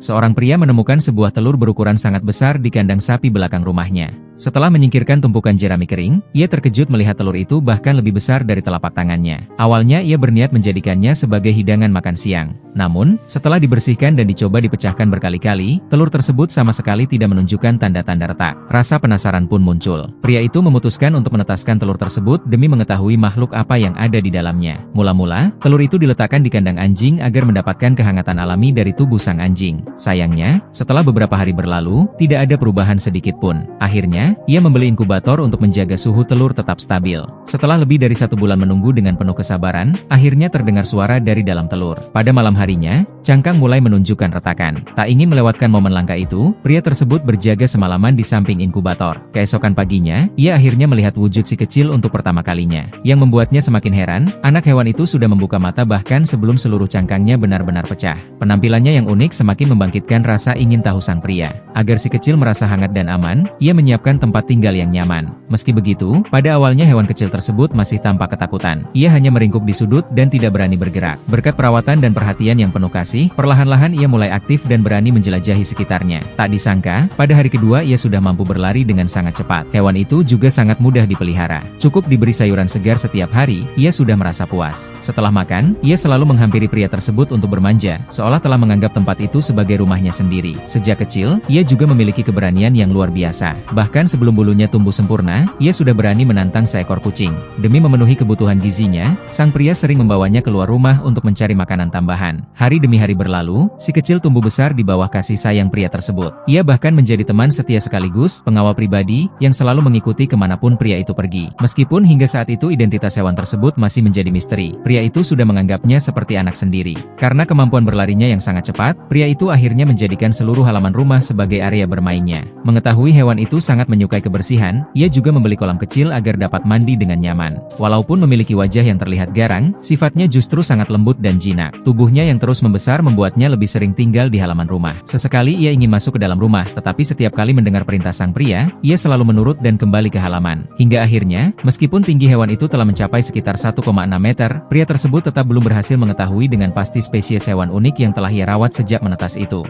seorang pria menemukan sebuah telur berukuran sangat besar di kandang sapi belakang rumahnya. Setelah menyingkirkan tumpukan jerami kering, ia terkejut melihat telur itu bahkan lebih besar dari telapak tangannya. Awalnya ia berniat menjadikannya sebagai hidangan makan siang. Namun, setelah dibersihkan dan dicoba dipecahkan berkali-kali, telur tersebut sama sekali tidak menunjukkan tanda-tanda retak. Rasa penasaran pun muncul. Pria itu memutuskan untuk menetaskan telur tersebut demi mengetahui makhluk apa yang ada di dalamnya. Mula-mula, telur itu diletakkan di kandang anjing agar mendapatkan kehangatan alami dari tubuh sang anjing. Sayangnya, setelah beberapa hari berlalu, tidak ada perubahan sedikit pun. Akhirnya, ia membeli inkubator untuk menjaga suhu telur tetap stabil. Setelah lebih dari 1 bulan menunggu dengan penuh kesabaran, akhirnya terdengar suara dari dalam telur. Pada malam harinya, cangkang mulai menunjukkan retakan. Tak ingin melewatkan momen langka itu, pria tersebut berjaga semalaman di samping inkubator. Keesokan paginya, ia akhirnya melihat wujud si kecil untuk pertama kalinya. Yang membuatnya semakin heran, anak hewan itu sudah membuka mata bahkan sebelum seluruh cangkangnya benar-benar pecah. Penampilannya yang unik semakin membangkitkan rasa ingin tahu sang pria. Agar si kecil merasa hangat dan aman, ia menyiapkan tempat tinggal yang nyaman. Meski begitu, pada awalnya hewan kecil tersebut masih tampak ketakutan. Ia hanya meringkuk di sudut dan tidak berani bergerak. Berkat perawatan dan perhatian yang penuh kasih, perlahan-lahan ia mulai aktif dan berani menjelajahi sekitarnya. Tak disangka, pada hari kedua ia sudah mampu berlari dengan sangat cepat. Hewan itu juga sangat mudah dipelihara. Cukup diberi sayuran segar setiap hari, ia sudah merasa puas. Setelah makan, ia selalu menghampiri pria tersebut untuk bermanja, seolah telah menganggap tempat itu sebagai rumahnya sendiri. Sejak kecil, ia juga memiliki keberanian yang luar biasa. Bahkan sebelum bulunya tumbuh sempurna, ia sudah berani menantang seekor kucing. Demi memenuhi kebutuhan gizinya, sang pria sering membawanya keluar rumah untuk mencari makanan tambahan. Hari demi hari berlalu, si kecil tumbuh besar di bawah kasih sayang pria tersebut. Ia bahkan menjadi teman setia sekaligus pengawal pribadi yang selalu mengikuti kemanapun pria itu pergi. Meskipun hingga saat itu identitas hewan tersebut masih menjadi misteri, pria itu sudah menganggapnya seperti anak sendiri. Karena kemampuan berlarinya yang sangat cepat, pria itu akhirnya menjadikan seluruh halaman rumah sebagai area bermainnya. Mengetahui hewan itu sangat menyukai kebersihan, ia juga membeli kolam kecil agar dapat mandi dengan nyaman. Walaupun memiliki wajah yang terlihat garang, sifatnya justru sangat lembut dan jinak. Tubuhnya yang terus membesar membuatnya lebih sering tinggal di halaman rumah. Sesekali ia ingin masuk ke dalam rumah, tetapi setiap kali mendengar perintah sang pria, ia selalu menurut dan kembali ke halaman. Hingga akhirnya, meskipun tinggi hewan itu telah mencapai sekitar 1,6 meter, pria tersebut tetap belum berhasil mengetahui dengan pasti spesies hewan unik yang telah ia rawat sejak menetas itu.